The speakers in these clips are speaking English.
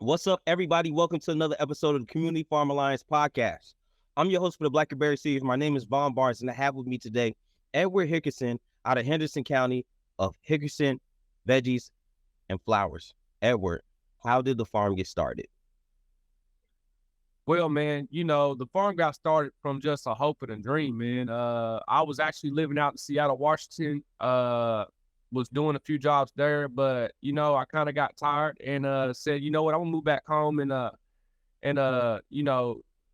What's up, everybody? Welcome to another episode of the Community Farm Alliance podcast. I'm your host for the Blackberry Series. My name is Von Barnes, and I have with me today Edward Hickerson out of Henderson County of Hickerson, Veggies, and Flowers. Edward, how did the farm get started? Well, man, the farm got started from just a hope and a dream, man. I was actually living out in Seattle, Washington, was doing a few jobs there, but, I kind of got tired and said, you know what, I'm gonna move back home and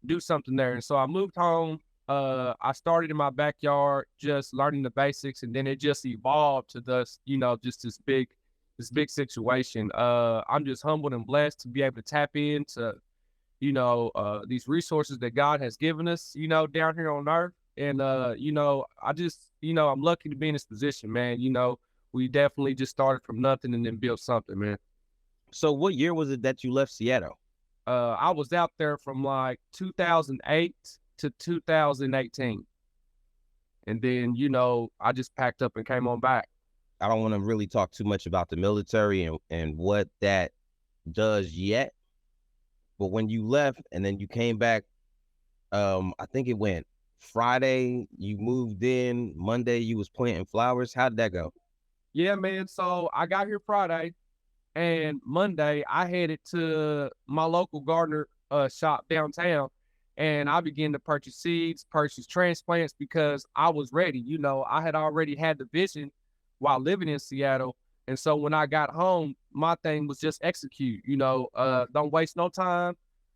do something there. And so I moved home. I started in my backyard, just learning the basics, and then it just evolved to just this big situation. I'm just humbled and blessed to be able to tap into these resources that God has given us, down here on earth. And, I'm lucky to be in this position, man. We definitely just started from nothing and then built something, man. So what year was it that you left Seattle? I was out there from like 2008 to 2018. And then, I just packed up and came on back. I don't want to really talk too much about the military and what that does yet. But when you left and then you came back, I think it went Friday, you moved in, Monday you was planting flowers. How did that go? Yeah, man. So I got here Friday, and Monday I headed to my local gardener shop downtown, and I began to purchase seeds, purchase transplants because I was ready. I had already had the vision while living in Seattle. And so when I got home, my thing was just execute, don't waste no time,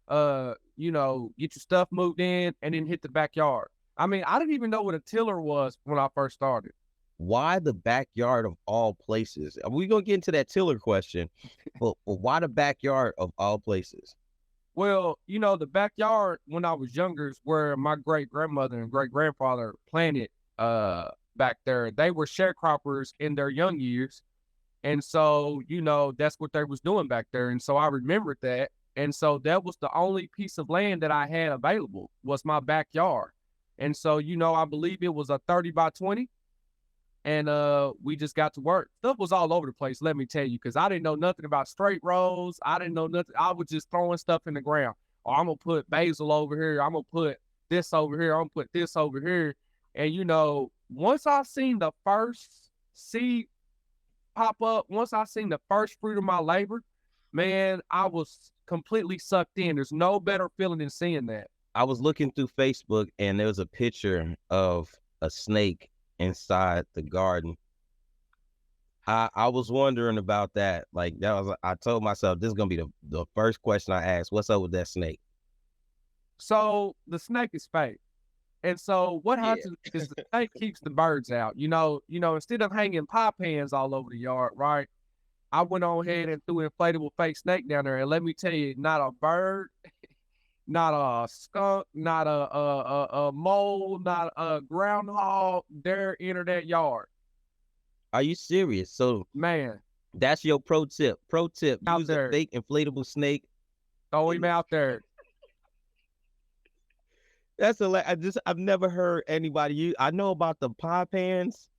get your stuff moved in and then hit the backyard. I mean, I didn't even know what a tiller was when I first started. Why the backyard of all places? We're going to get into that tiller question, but why the backyard of all places? Well, the backyard when I was younger is where my great-grandmother and great-grandfather planted back there. They were sharecroppers in their young years. And so, that's what they was doing back there. And so I remembered that. And so that was the only piece of land that I had available was my backyard. And so, I believe it was a 30 by 20. And we just got to work. Stuff was all over the place, let me tell you, because I didn't know nothing about straight rows. I didn't know nothing. I was just throwing stuff in the ground. Or I'm going to put basil over here. I'm going to put this over here. I'm going to put this over here. And, once I seen the first seed pop up, once I seen the first fruit of my labor, man, I was completely sucked in. There's no better feeling than seeing that. I was looking through Facebook and there was a picture of a snake inside the garden. I was wondering about that. Like I told myself this is gonna be the first question I asked. What's up with that snake? So the snake is fake. And so what happens is the snake keeps the birds out. Instead of hanging pie pans all over the yard, right? I went on ahead and threw an inflatable fake snake down there. And let me tell you, not a bird, not a skunk, not a mole, not a groundhog dare enter that yard. Are you serious? So, man, that's your pro tip. Out use there. A fake inflatable snake. Throw him out there. That's I've never heard anybody use. I know about the pie pans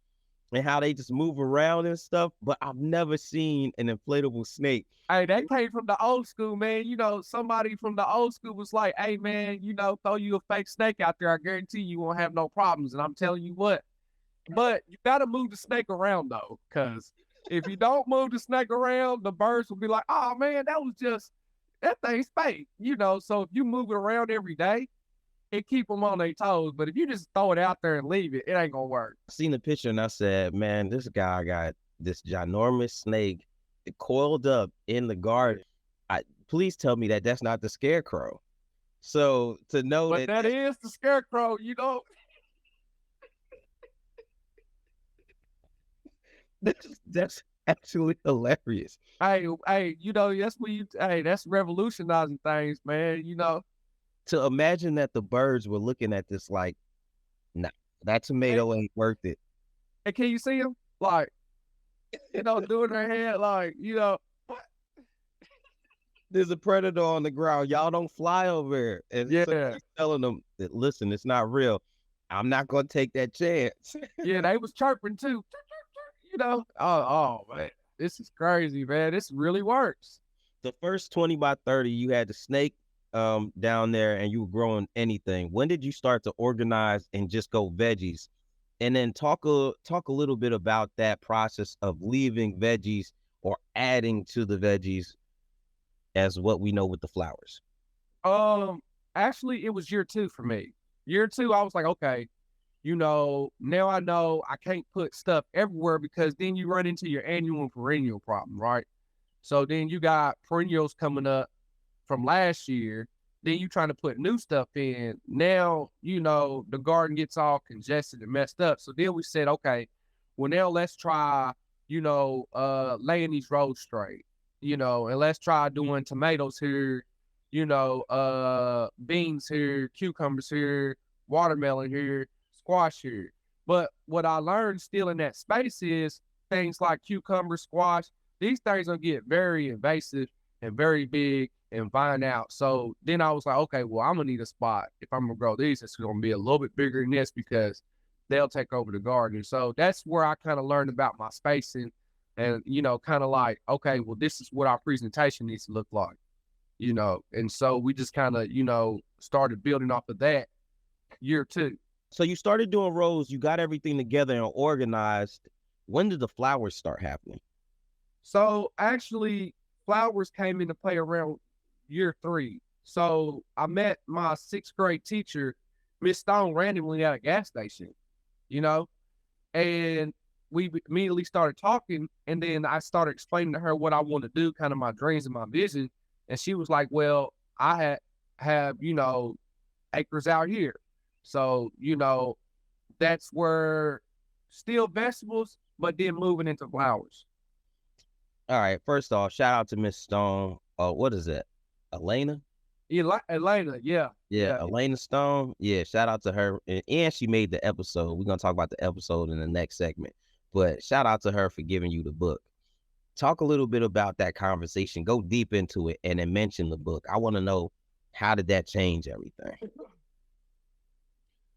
and how they just move around and stuff, but I've never seen an inflatable snake. Hey, that came from the old school, man. Somebody from the old school was like, hey, man, throw you a fake snake out there. I guarantee you won't have no problems. And I'm telling you what, but you got to move the snake around, though, because if you don't move the snake around, the birds will be like, oh, man, that thing's fake. So if you move it around every day, it keep them on their toes. But if you just throw it out there and leave it, it ain't gonna work. I seen the picture and I said, man, this guy got this ginormous snake coiled up in the garden. Please tell me that that's not the scarecrow. So to know but that is the scarecrow, that's actually hilarious. Hey, that's revolutionizing things, man. To imagine that the birds were looking at this like, nah, that tomato ain't worth it. Hey, can you see them? Like, doing their head like, what? There's a predator on the ground. Y'all don't fly over here. And so telling them that, listen, it's not real. I'm not going to take that chance. Yeah, they was chirping too. Oh, man. This is crazy, man. This really works. The first 20 by 30, you had the snake down there and you were growing anything. When did you start to organize and just go veggies? And then talk a little bit about that process of leaving veggies or adding to the veggies as what we know with the flowers. Actually, it was year 2 for me. Year 2, I was like, okay, now I know I can't put stuff everywhere because then you run into your annual and perennial problem, right? So then you got perennials coming up from last year. Then you trying to put new stuff in. Now, the garden gets all congested and messed up. So then we said, okay, well now let's try, laying these rows straight, and let's try doing tomatoes here, beans here, cucumbers here, watermelon here, squash here. But what I learned still in that space is things like cucumber, squash, these things gonna get very invasive and very big and vine out. So then I was like, okay, well, I'm gonna need a spot. If I'm gonna grow these, it's gonna be a little bit bigger than this because they'll take over the garden. So that's where I kind of learned about my spacing and, kind of like, okay, well, this is what our presentation needs to look like, and so we just kind of, started building off of that year 2. So you started doing rows, you got everything together and organized. When did the flowers start happening? So actually, flowers came into play around year 3. So I met my 6th grade teacher, Miss Stone, randomly at a gas station, and we immediately started talking. And then I started explaining to her what I want to do, kind of my dreams and my vision. And she was like, well, I have, acres out here. So, that's where still vegetables, but then moving into flowers. All right. First off, shout out to Miss Stone. What is it? Elena? Elena, yeah. Yeah, Elena Stone. Yeah, shout out to her. And she made the episode. We're going to talk about the episode in the next segment. But shout out to her for giving you the book. Talk a little bit about that conversation. Go deep into it and then mention the book. I want to know, how did that change everything?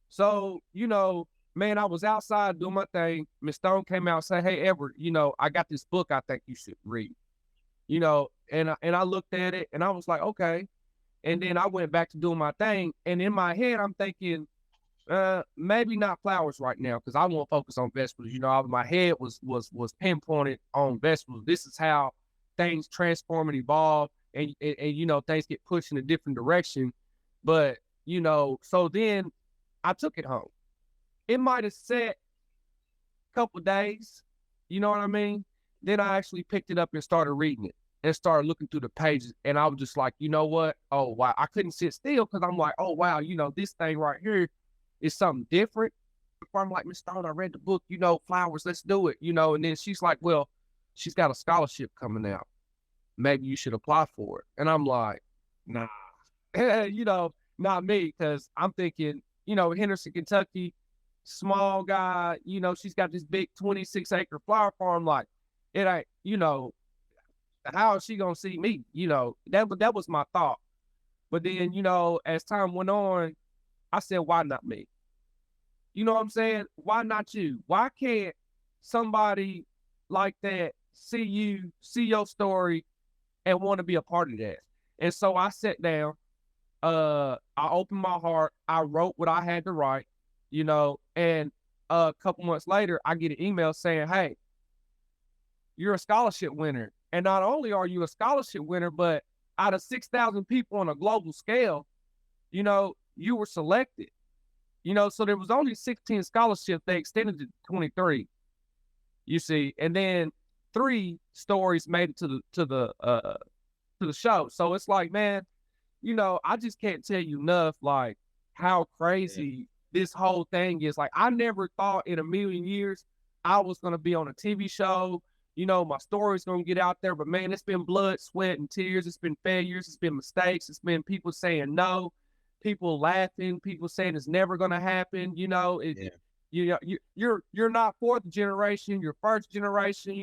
So, man, I was outside doing my thing. Miss Stone came out and said, hey, Edward, I got this book I think you should read. And I looked at it and I was like, okay. And then I went back to doing my thing. And in my head, I'm thinking, maybe not flowers right now because I want to focus on vegetables. My head was pinpointed on vegetables. This is how things transform and evolve, and things get pushed in a different direction. But so then I took it home. It might have sat a couple days, you know what I mean? Then I actually picked it up and started reading it and started looking through the pages. And I was just like, you know what? Oh, wow. I couldn't sit still because I'm like, oh, wow, this thing right here is something different. I'm like, Miss Stone, I read the book, flowers, let's do it, and then she's like, well, she's got a scholarship coming out. Maybe you should apply for it. And I'm like, nah, not me, because I'm thinking, Henderson, Kentucky, small guy, she's got this big 26-acre flower farm. Like, it ain't, how is she going to see me? That was my thought. But then, as time went on, I said, why not me? You know what I'm saying? Why not you? Why can't somebody like that see you, see your story, and want to be a part of that? And so I sat down, I opened my heart, I wrote what I had to write, and a couple months later, I get an email saying, hey, you're a scholarship winner. And not only are you a scholarship winner, but out of 6,000 people on a global scale, you were selected. So there was only 16 scholarships. They extended to 23. You see, and then 3 stories made it to the show. So it's like, man, I just can't tell you enough, like, how crazy this whole thing is. Like, I never thought in a million years I was gonna be on a TV show. My story's gonna get out there. But man, it's been blood, sweat, and tears. It's been failures. It's been mistakes. It's been people saying no. People laughing, people saying it's never going to happen. You're not 4th generation, you're 1st generation.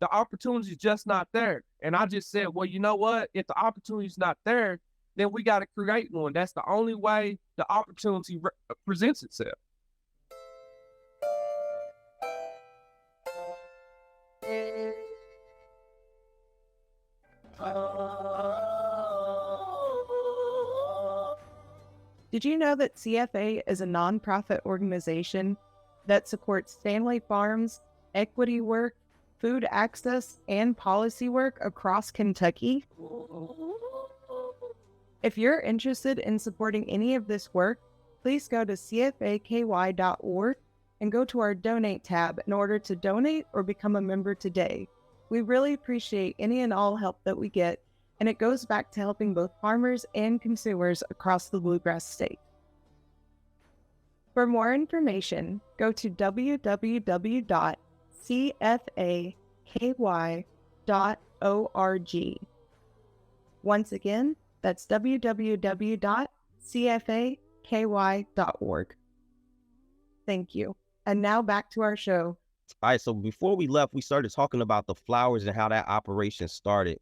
The opportunity's just not there. And I just said, well, you know what? If the opportunity's not there, then we got to create one. That's the only way the opportunity presents itself. Did you know that CFA is a nonprofit organization that supports family farms, equity work, food access, and policy work across Kentucky? If you're interested in supporting any of this work, please go to cfaky.org and go to our donate tab in order to donate or become a member today. We really appreciate any and all help that we get, and it goes back to helping both farmers and consumers across the Bluegrass State. For more information, go to www.cfaky.org. Once again, that's www.cfaky.org. Thank you. And now back to our show. All right, so before we left, we started talking about the flowers and how that operation started.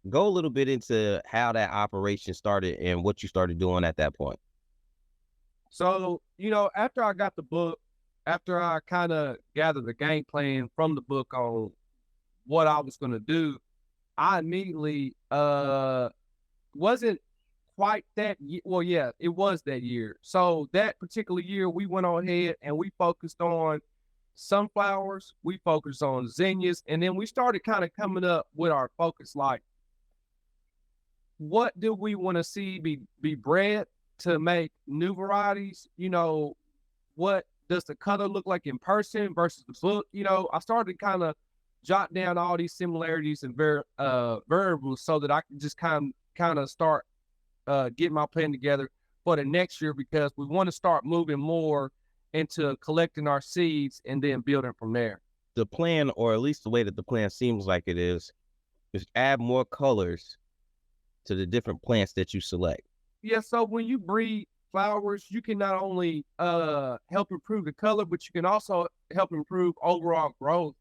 Go a little bit into how that operation started and what you started doing at that point. So, after I got the book, after I kind of gathered the game plan from the book on what I was going to do, I immediately wasn't quite that well, yeah, it was that year. So that particular year, we went on ahead and we focused on sunflowers, we focused on zinnias, and then we started kind of coming up with our focus, like, what do we want to see be bred to make new varieties? What does the color look like in person versus the book? I started kind of jot down all these similarities and variables so that I can just kind of start getting my plan together for the next year, because we want to start moving more into collecting our seeds and then building from there. The plan, or at least the way that the plan seems like it is add more colors to the different plants that you select. Yeah, so when you breed flowers, you can not only help improve the color, but you can also help improve overall growth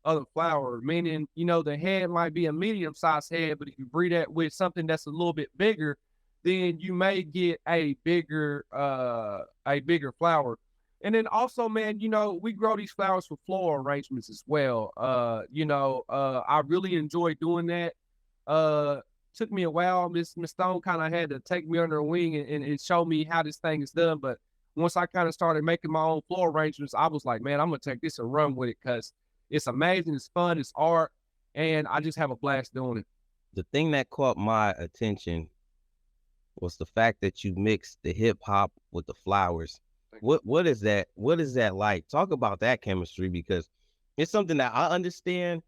of the flower. Meaning, the head might be a medium-sized head, but if you breed that with something that's a little bit bigger, then you may get a bigger flower. And then also, man, we grow these flowers for floral arrangements as well. I really enjoy doing that. Took me a while. Miss Stone kind of had to take me under her wing and show me how this thing is done. But once I kind of started making my own floral arrangements, I was like, man, I'm going to take this and run with it, because it's amazing, it's fun, it's art, and I just have a blast doing it. The thing that caught my attention was the fact that you mixed the hip hop with the flowers. What is that? What is that like? Talk about that chemistry, because it's something that I understand,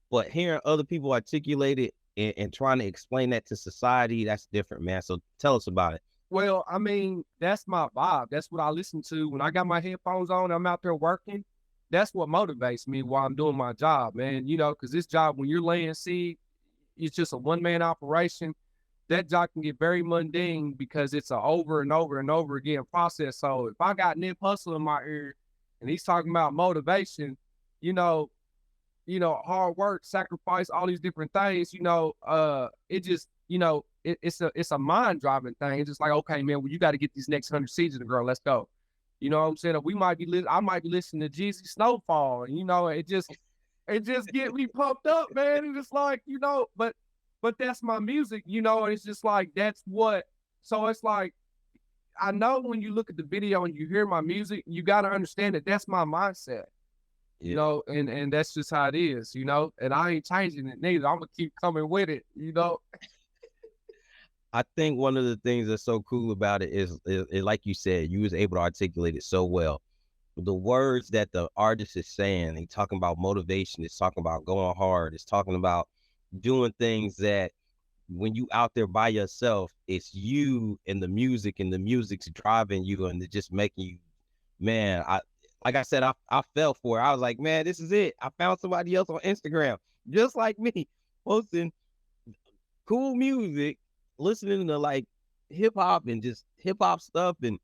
but hearing other people articulate it and trying to explain that to society, that's different, man. So tell us about it. Well, I mean, that's my vibe. That's what I listen to when I got my headphones on. I'm out there working. That's what motivates me while I'm doing my job, man. Because this job, when you're laying seed, it's just a one-man operation. That job can get very mundane because it's a over and over and over again process. So if I got Nip Hustle in my ear and he's talking about motivation, hard work, sacrifice, all these different things, it just, it's a mind driving thing. It's just like, okay, man, well, you got to get these next 100 seeds to grow. Let's go. You know what I'm saying? I might be listening to Jeezy Snowfall, and it just get me pumped up, man. It's just like, but that's my music, and it's just like, that's what. So it's like, I know when you look at the video and you hear my music, you got to understand that that's my mindset, and that's just how it is, and I ain't changing it neither. I'm going to keep coming with it, I think one of the things that's so cool about it is like you said, you was able to articulate it so well. The words that the artist is saying, he's talking about motivation, it's talking about going hard, it's talking about doing things that when you out there by yourself, it's you and the music's driving you and it's just making you, man, like I said, I fell for it. I was like, man, this is it. I found somebody else on Instagram, just like me, posting cool music, listening to like hip hop and just hip hop stuff and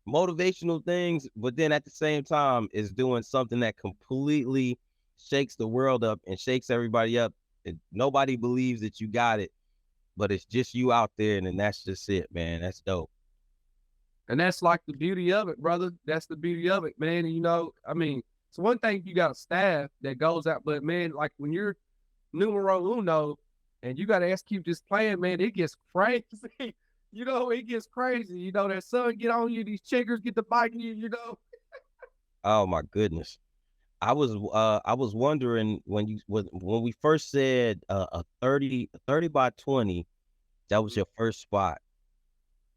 motivational things, but then at the same time is doing something that completely shakes the world up and shakes everybody up. And nobody believes that you got it, but it's just you out there, and then that's just it, man. That's dope. And that's like the beauty of it, brother. That's the beauty of it, man. And it's one thing if you got a staff that goes out, but man, like when you're numero uno, And you got to execute this plan, man. It gets crazy. It gets crazy. That sun get on you, these chiggers get to biting you. Oh my goodness. I was wondering when we first said a 30 by 20, that was your first spot,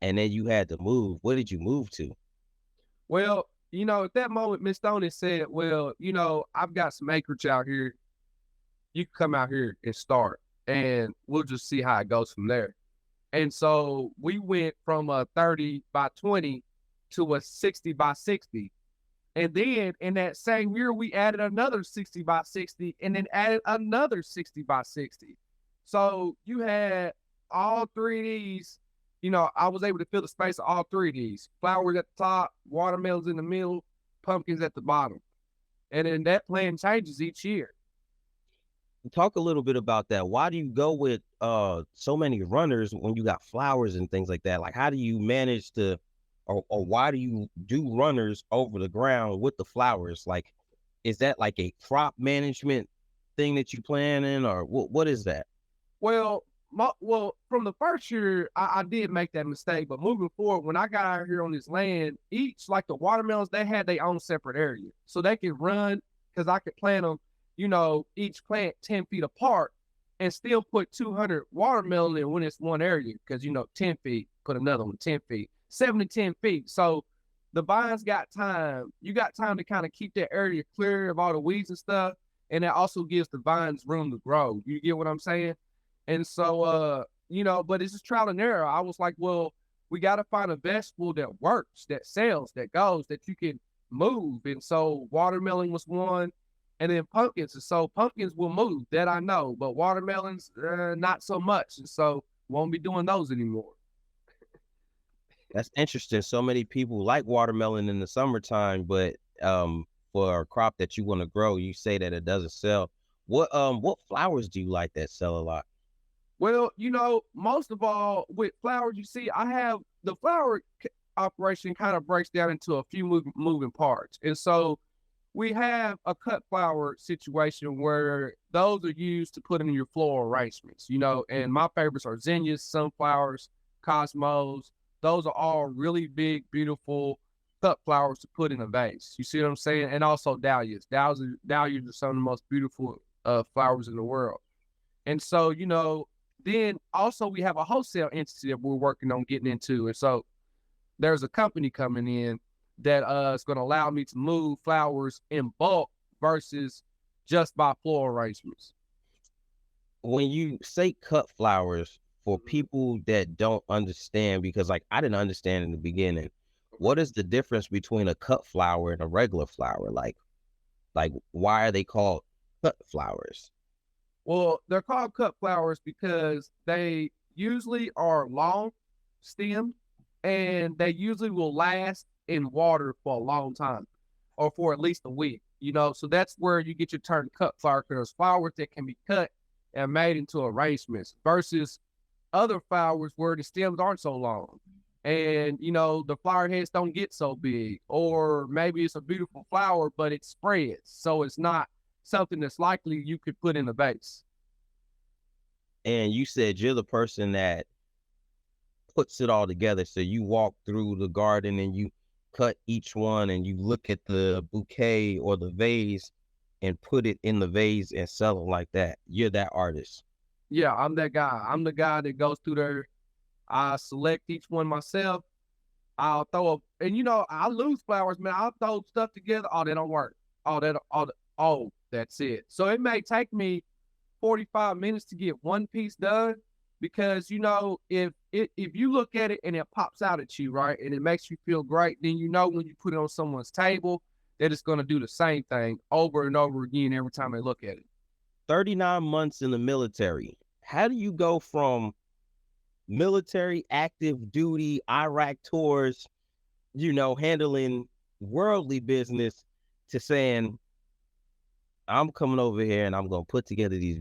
and then you had to move. What did you move to? Well, at that moment, Miss Stoney said, well, I've got some acreage out here. You can come out here and start, and we'll just see how it goes from there. And so we went from a 30 by 20 to a 60 by 60. And then in that same year, we added another 60 by 60 and then added another 60 by 60. So you had all three of these, I was able to fill the space of all three of these. Flowers at the top, watermelons in the middle, pumpkins at the bottom. And then that plan changes each year. Talk a little bit about that. Why do you go with so many runners when you got flowers and things like that? Like, how do you manage to, or why do you do runners over the ground with the flowers? Like, is that like a crop management thing that you plan in, or what is that? Well, from the first year, I did make that mistake. But moving forward, when I got out here on this land, each, like the watermelons, they had their own separate area. So they could run, because I could plant them, each plant 10 feet apart and still put 200 watermelon in when it's one area. Because, 10 feet, put another one 10 feet, 7 to 10 feet. So the vines got time. You got time to kind of keep that area clear of all the weeds and stuff. And that also gives the vines room to grow. You get what I'm saying? And so, but it's just trial and error. I was like, well, we got to find a vegetable that works, that sells, that goes, that you can move. And so watermelon was one, and then pumpkins. And so pumpkins will move, that I know, but watermelons, not so much. And so won't be doing those anymore. That's interesting. So many people like watermelon in the summertime, but for a crop that you want to grow, you say that it doesn't sell. What flowers do you like that sell a lot? Well, most of all with flowers, you see, I have the flower operation kind of breaks down into a few moving parts. And so we have a cut flower situation where those are used to put in your floral arrangements, and my favorites are zinnias, sunflowers, cosmos. Those are all really big, beautiful cut flowers to put in a vase. You see what I'm saying? And also dahlias. Dahlias are some of the most beautiful flowers in the world. And so, then also we have a wholesale entity that we're working on getting into. And so there's a company coming in that is going to allow me to move flowers in bulk versus just by floral arrangements. When you say cut flowers, for people that don't understand, because like I didn't understand in the beginning, what is the difference between a cut flower and a regular flower? Like why are they called cut flowers? Well, they're called cut flowers because they usually are long stemmed and they usually will last in water for a long time or for at least a week, so that's where you get your term cut flower, because there's flowers that can be cut and made into arrangements versus other flowers where the stems aren't so long and, the flower heads don't get so big, or maybe it's a beautiful flower, but it spreads. So it's not something that's likely you could put in a vase. And you said you're the person that puts it all together. So you walk through the garden and you cut each one and you look at the bouquet or the vase and put it in the vase and sell it like that. You're that artist. Yeah, I'm that guy. I'm the guy that goes through there. I select each one myself. I'll throw up, and I lose flowers, man. I'll throw stuff together. Oh, they don't work. That's it. So it may take me 45 minutes to get one piece done, because if you look at it and it pops out at you, right, and it makes you feel great, then when you put it on someone's table that it's going to do the same thing over and over again every time they look at it. 39 months in the military. How do you go from military active duty Iraq tours, handling worldly business, to saying, I'm coming over here and I'm going to put together these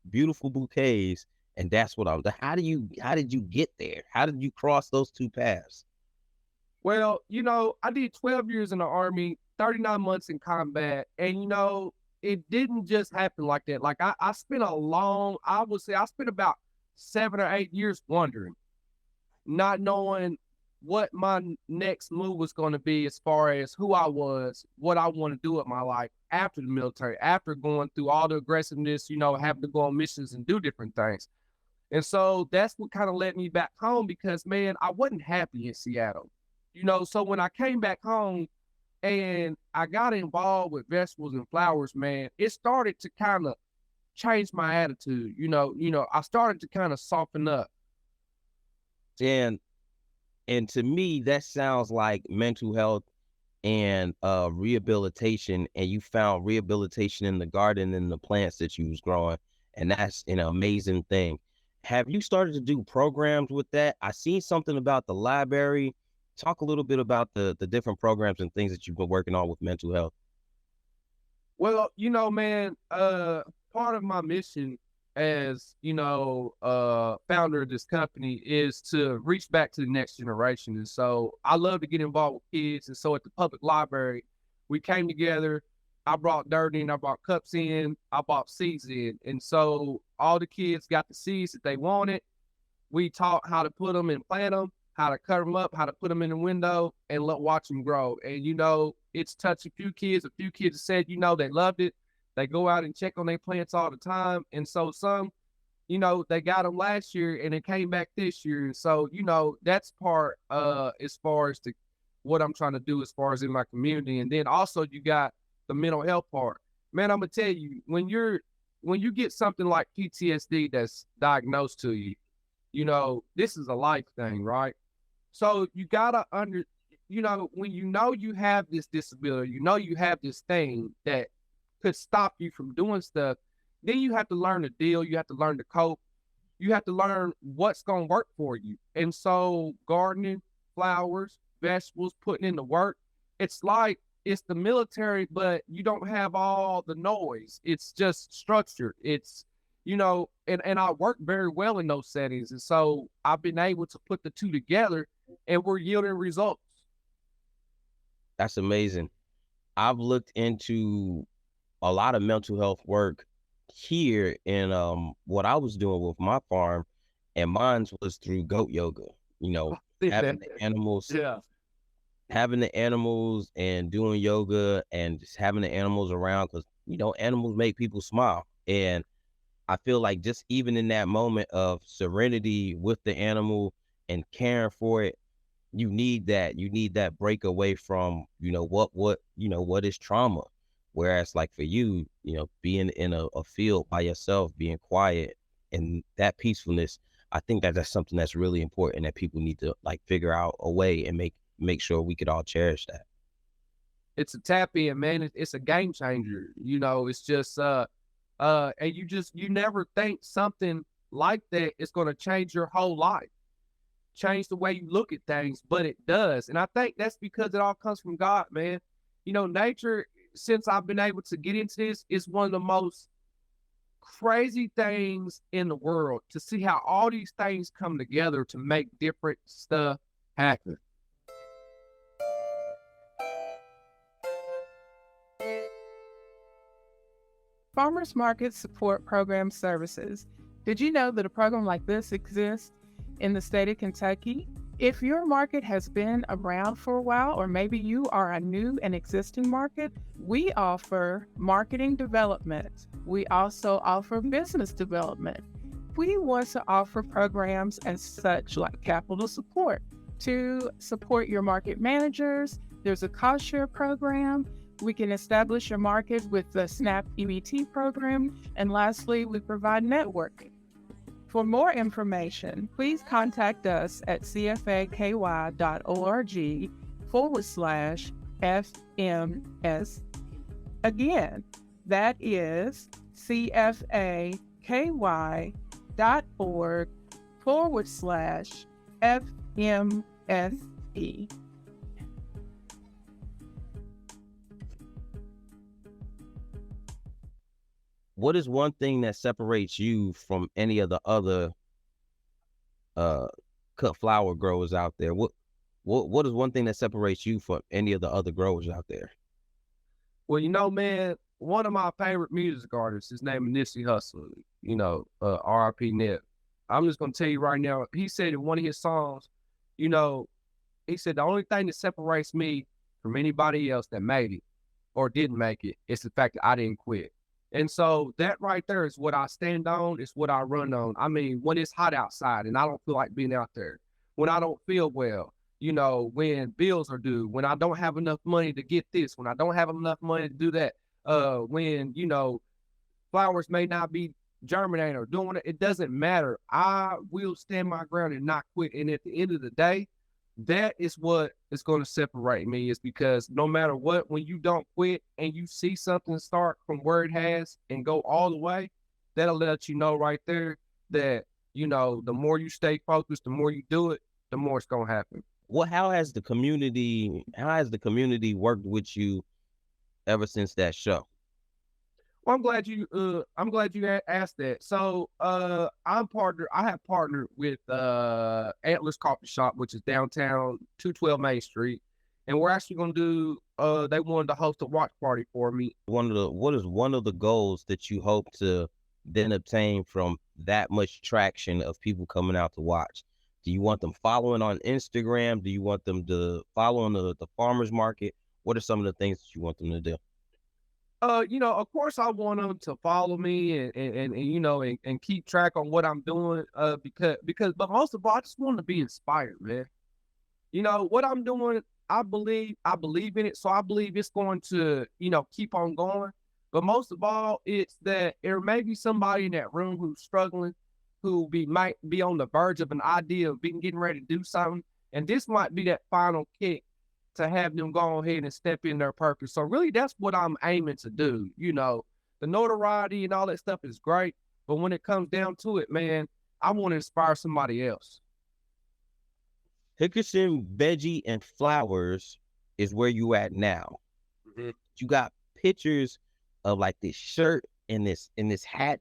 beautiful bouquets, and that's what how did you get there? How did you cross those two paths? Well, I did 12 years in the Army, 39 months in combat, and it didn't just happen like that. Like I spent I would say I spent about 7 or 8 years wondering, not knowing what my next move was going to be as far as who I was, what I want to do with my life after the military, after going through all the aggressiveness, having to go on missions and do different things. And so that's what kind of led me back home because, man, I wasn't happy in Seattle. So when I came back home and I got involved with vegetables and flowers, man, it started to kind of change my attitude. I started to kind of soften up. And to me, that sounds like mental health and rehabilitation, and you found rehabilitation in the garden and the plants that you was growing, and that's an amazing thing. Have you started to do programs with that? I seen something about the library. Talk a little bit about the different programs and things that you've been working on with mental health. Well, man, part of my mission as, founder of this company is to reach back to the next generation. And so I love to get involved with kids. And so at the public library, we came together. I brought dirt in, I brought cups in, I brought seeds in. And so all the kids got the seeds that they wanted. We taught how to put them and plant them, how to cut them up, how to put them in the window and watch them grow. And, it's touched a few kids said, they loved it. They go out and check on their plants all the time. And so some, they got them last year and it came back this year. And so, that's part as far as what I'm trying to do as far as in my community. And then also you got the mental health part. Man, I'm gonna tell you, when you get something like PTSD that's diagnosed to you, this is a life thing, right? So you gotta when you have this disability, you have this thing that could stop you from doing stuff, then you have to learn to deal, you have to learn to cope, you have to learn what's going to work for you. And so gardening, flowers, vegetables, putting in the work, it's like it's the military, but you don't have all the noise. It's just structured. It's, and I work very well in those settings. And so I've been able to put the two together and we're yielding results. That's amazing. I've looked into a lot of mental health work here in what I was doing with my farm, and mine was through goat yoga. Having the animals, having the animals and doing yoga and just having the animals around because animals make people smile. And I feel like just even in that moment of serenity with the animal and caring for it, you need that break away from what is trauma. Whereas like for you, being in a field by yourself, being quiet and that peacefulness, I think that's something that's really important that people need to like figure out a way and make sure we could all cherish that. It's a tap in, man. It's a game changer. It's just and you never think something like that is going to change your whole life, change the way you look at things, but it does. And I think that's because it all comes from God, man. Nature, since I've been able to get into this, is one of the most crazy things in the world to see how all these things come together to make different stuff happen. Farmers markets support program services. Did you know that a program like this exists in the state of Kentucky? If your market has been around for a while, or maybe you are a new and existing market, we offer marketing development. We also offer business development. We want to offer programs as such like capital support to support your market managers. There's a cost share program. We can establish your market with the SNAP EBT program. And lastly, we provide networking. For more information, please contact us at cfaky.org/FMS. Again, that is cfaky.org/FMSE. What is one thing that separates you from any of the other cut flower growers out there? What is one thing that separates you from any of the other growers out there? Well, man, one of my favorite music artists, his name is Nipsey Hussle, R.I.P. Nip. I'm just gonna tell you right now, he said in one of his songs, you know, he said the only thing that separates me from anybody else that made it or didn't make it is the fact that I didn't quit. And so that right there is what I stand on, it's what I run on. I mean, when it's hot outside and I don't feel like being out there, when I don't feel well, when bills are due, when I don't have enough money to get this, when I don't have enough money to do that, when, flowers may not be germinating or doing it, it doesn't matter. I will stand my ground and not quit. And at the end of the day, that is what is going to separate me, is because no matter what, when you don't quit and you see something start from where it has and go all the way, that'll let you know right there that, the more you stay focused, the more you do it, the more it's going to happen. How has the community worked with you ever since that show? Well, I'm glad you asked that. So, I have partnered with Antlers Coffee Shop, which is downtown 212 Main Street, and we're actually going to do. They wanted to host a watch party for me. What is one of the goals that you hope to then obtain from that much traction of people coming out to watch? Do you want them following on Instagram? Do you want them to follow on the farmers market? What are some of the things that you want them to do? Of course I want them to follow me and keep track on what I'm doing. But most of all, I just want to be inspired, man. What I'm doing, I believe in it. So I believe it's going to, keep on going. But most of all, it's that there may be somebody in that room who's struggling, might be on the verge of an idea of getting ready to do something. And this might be that final kick to have them go ahead and step in their purpose. So really, that's what I'm aiming to do. The notoriety and all that stuff is great, but when it comes down to it, man, I want to inspire somebody else. Hickerson Veggie and Flowers is where you at now. Mm-hmm. You got pictures of like this shirt and this hat,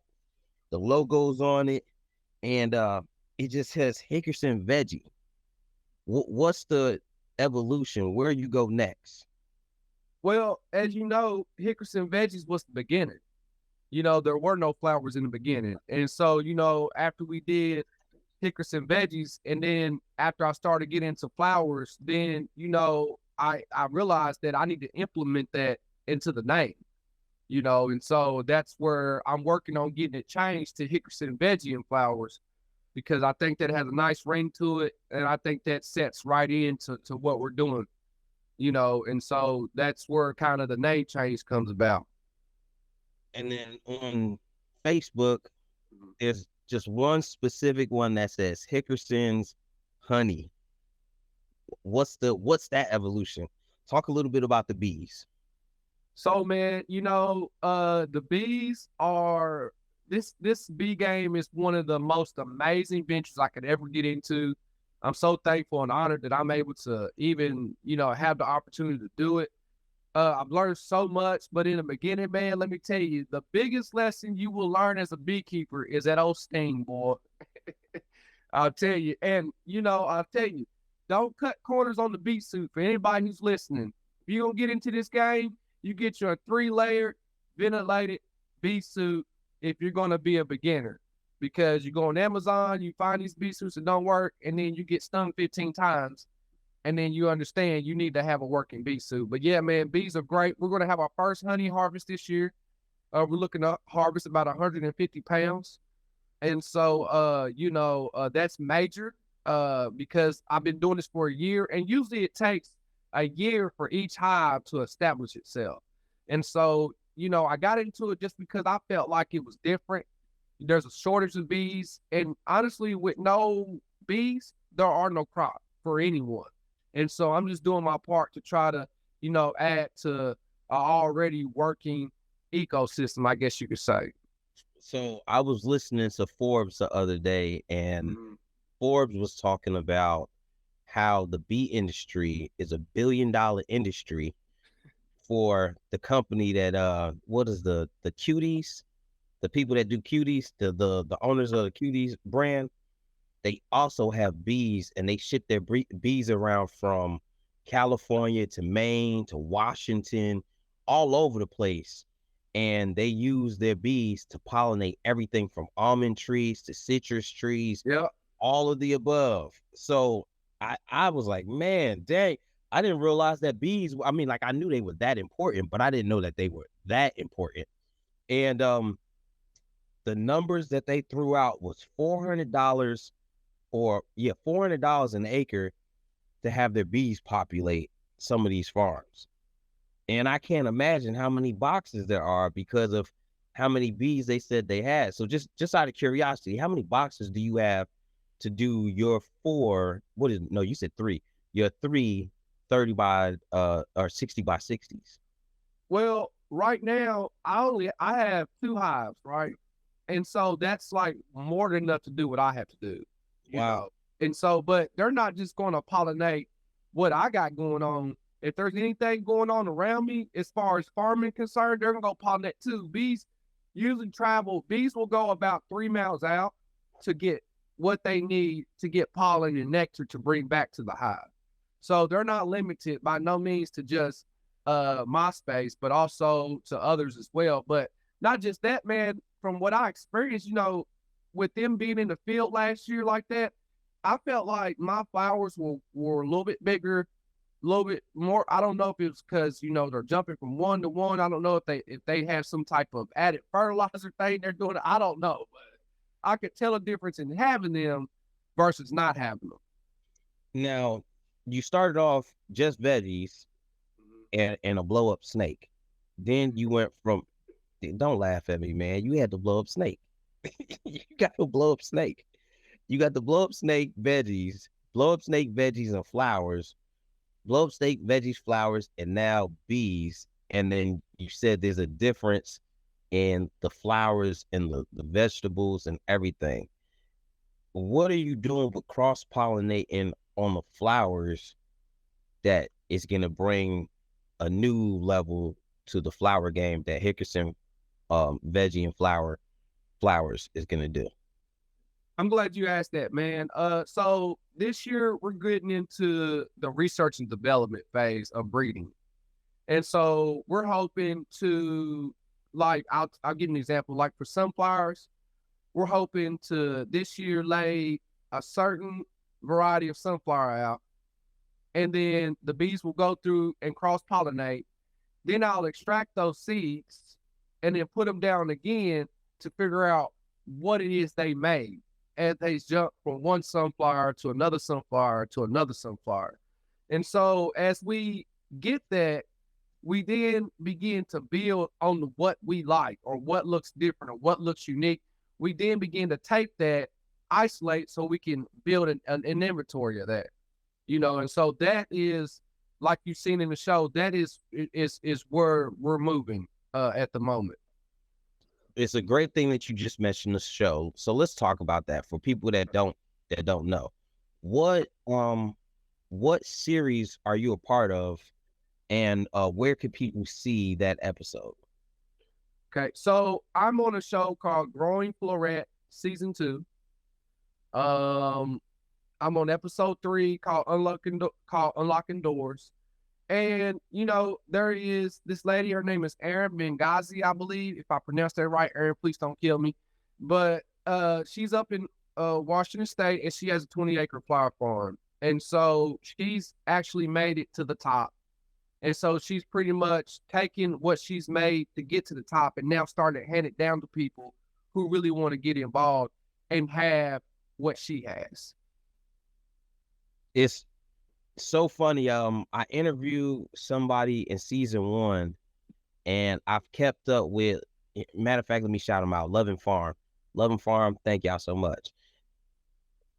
the logos on it, and it just says Hickerson Veggie. What's the evolution? Where you go next? Well, as you know, Hickerson Veggies was the beginning. There were no flowers in the beginning. And so, after we did Hickerson Veggies, and then after I started getting into flowers, then, I realized that I need to implement that into the name, and so that's where I'm working on getting it changed to Hickerson Veggie and Flowers, because I think that has a nice ring to it, and I think that sets right into what we're doing, and so that's where kind of the name change comes about. And then on Facebook, there's just one specific one that says Hickerson's Honey. What's that evolution? Talk a little bit about the bees. So, man, the bees are this bee game is one of the most amazing ventures I could ever get into. I'm so thankful and honored that I'm able to even, have the opportunity to do it. I've learned so much, but in the beginning, man, let me tell you, the biggest lesson you will learn as a beekeeper is that old sting, boy. I'll tell you. And, I'll tell you, don't cut corners on the bee suit for anybody who's listening. If you're going to get into this game, you get your 3-layered, ventilated bee suit if you're going to be a beginner. Because you go on Amazon, you find these bee suits that don't work, and then you get stung 15 times. And then you understand you need to have a working bee suit. But yeah, man, bees are great. We're going to have our first honey harvest this year. We're looking to harvest about 150 pounds. And so, that's major because I've been doing this for a year. And usually it takes a year for each hive to establish itself. And so, I got into it just because I felt like it was different. There's a shortage of bees. And honestly, with no bees, there are no crop for anyone. And so I'm just doing my part to try to, add to an already working ecosystem, I guess you could say. So I was listening to Forbes the other day, and Forbes was talking about how the bee industry is $1 billion industry for the company that what is the cuties, the people that do cuties, the owners of the cuties brand. They also have bees, and they ship their bees around from California to Maine to Washington, all over the place. and they use their bees to pollinate everything from almond trees to citrus trees, Yeah. all of the above. So I was like, man, dang, I didn't realize that bees, I mean, like I knew they were that important, but I didn't know that they were that important. And the numbers that they threw out was $400 $400 an acre to have their bees populate some of these farms. And I can't imagine how many boxes there are because of how many bees they said they had. So just out of curiosity, how many boxes do you have to do your you said three, your 30 by or 60 by 60s? Well, right now I have 2 hives, right? And so that's like more than enough to do what I have to do. You Wow. know? And so, but they're not just going to pollinate what I got going on. If there's anything going on around me as far as farming concerned, they're gonna go pollinate too. Bees will go about 3 miles out to get what they need to get pollen and nectar to bring back to the hive. So they're not limited by no means to just my space, but also to others as well. But not just that, man, from what I experienced, with them being in the field last year like that, I felt like my flowers were a little bit bigger, a little bit more. I don't know if it's because they're jumping from one to one. I don't know if they have some type of added fertilizer thing they're doing. I don't know, but I could tell a difference in having them versus not having them. Now, you started off just veggies and a blow up snake. Then you went from, don't laugh at me, man. You had to blow up snake. You got to blow up snake. You got the blow up snake veggies, blow up snake veggies and flowers, blow up snake veggies, flowers, and now bees. And then you said there's a difference in the flowers and the vegetables and everything. What are you doing with cross pollinating on the flowers that is going to bring a new level to the flower game that Hickerson veggie and flowers is going to do? I'm glad you asked that, man. So this year we're getting into the research and development phase of breeding. And so we're hoping to, like, I'll give you an example. Like for sunflowers, we're hoping to this year lay a certain variety of sunflower out. And then the bees will go through and cross-pollinate. Then I'll extract those seeds and then put them down again to figure out what it is they made as they jump from one sunflower to another sunflower to another sunflower. And so as we get that, we then begin to build on what we like or what looks different or what looks unique. We then begin to take that, isolate so we can build an inventory of that. And so that is, like you've seen in the show, that is where we're moving at the moment. It's a great thing that you just mentioned the show. So let's talk about that for people that don't know. What series are you a part of, and where can people see that episode? Okay, so I'm on a show called Growing Floret Season 2. I'm on episode 3 called Unlocking Doors. And, there is this lady, her name is Erin Benghazi, I believe. If I pronounce that right, Erin, please don't kill me. But she's up in Washington State, and she has a 20-acre flower farm. And so she's actually made it to the top. And so she's pretty much taken what she's made to get to the top and now starting to hand it down to people who really want to get involved and have what she has. It's so funny. I interviewed somebody in season 1, and I've kept up with, matter of fact, let me shout them out. Loving Farm, thank y'all so much.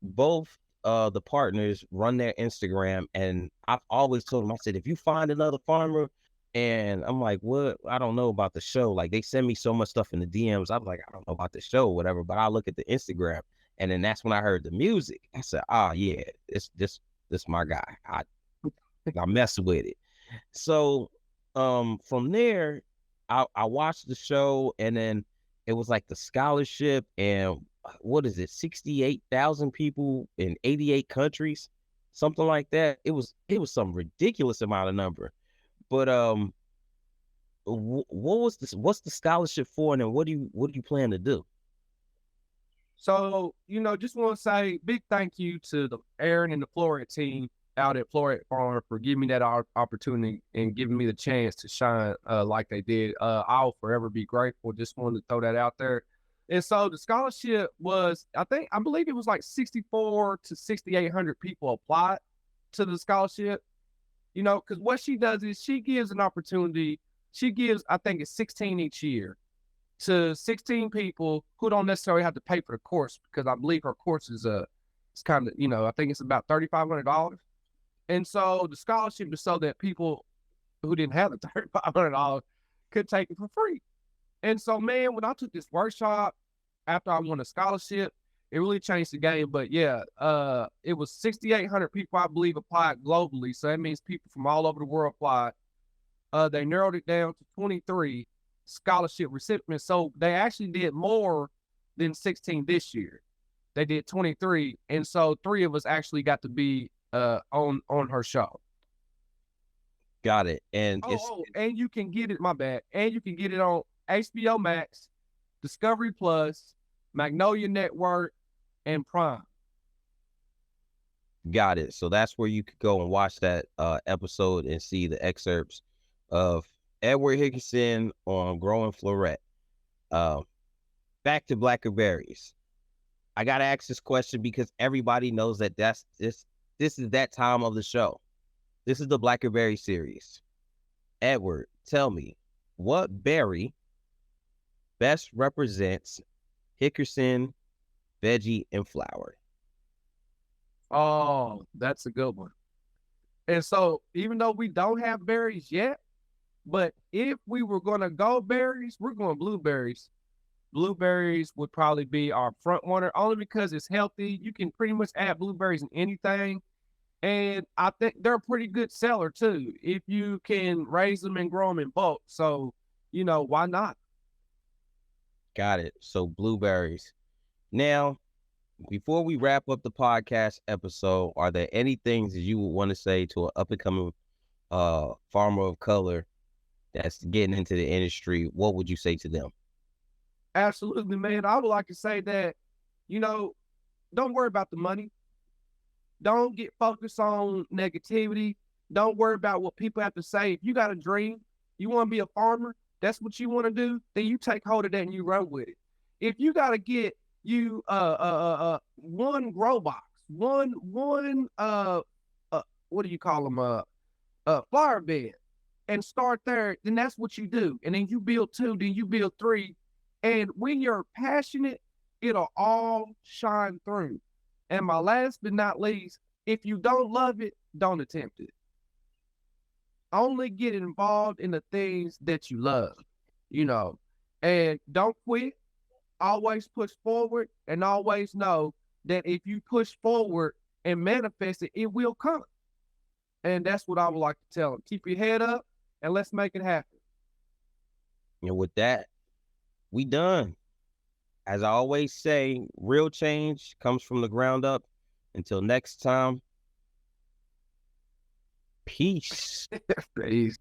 Both the partners run their Instagram, and I've always told them, I said, if you find another farmer, and I'm like, what? I don't know about the show. Like, they send me so much stuff in the DMs. I'm like, I don't know about the show or whatever, but I look at the Instagram, and then that's when I heard the music. I said, yeah, it's this my guy. I mess with it. So from there, I watched the show, and then it was like the scholarship, and what is it, 68,000 people in 88 countries, something like that. It was some ridiculous amount of number. But what's the scholarship for, and then what do you plan to do? So, just want to say big thank you to the Aaron and the Florida team out at Florida Farm for giving me that opportunity and giving me the chance to shine like they did. I'll forever be grateful. Just wanted to throw that out there. And so the scholarship was, I believe it was like 64 to 6,800 people applied to the scholarship, because what she does is she gives an opportunity. She gives, I think it's 16 each year to 16 people who don't necessarily have to pay for the course, because I believe her course is it's kind of, I think it's about $3,500. And so the scholarship is so that people who didn't have the $3,500 could take it for free. And so, man, when I took this workshop after I won a scholarship, it really changed the game. But yeah, it was 6,800 people, I believe, applied globally. So that means people from all over the world applied. They narrowed it down to 23 scholarship recipients. So they actually did more than 16 this year. They did 23. And so 3 of us actually got to be on her show. Got it. And and you can get it, my bad. And you can get it on HBO Max, Discovery Plus, Magnolia Network, and Prime. Got it. So that's where you could go and watch that episode and see the excerpts of Edward Hickerson on growing floret. Back to blackberries. I gotta ask this question because everybody knows that this is that time of the show. This is the Blackberry series. Edward, tell me, what berry best represents Hickerson, veggie, and flower? Oh, that's a good one. And so, even though we don't have berries yet, but if we were going to go berries, we're going blueberries. Blueberries would probably be our front runner, only because it's healthy. You can pretty much add blueberries in anything. And I think they're a pretty good seller too, if you can raise them and grow them in bulk. So, why not? Got it. So blueberries. Now, before we wrap up the podcast episode, are there any things that you would want to say to an up-and-coming farmer of color that's getting into the industry? What would you say to them? Absolutely, man. I would like to say that, don't worry about the money. Don't get focused on negativity. Don't worry about what people have to say. If you got a dream, you want to be a farmer, that's what you want to do, then you take hold of that and you run with it. If you got to get you one grow box, one what do you call them, flower bed, and start there, then that's what you do. And then you build 2, then you build 3. And when you're passionate, it'll all shine through. And my last but not least, if you don't love it, don't attempt it. Only get involved in the things that you love, and don't quit. Always push forward, and always know that if you push forward and manifest it, it will come. And that's what I would like to tell them. Keep your head up and let's make it happen. And with that, we done. As I always say, real change comes from the ground up. Until next time, peace. Peace.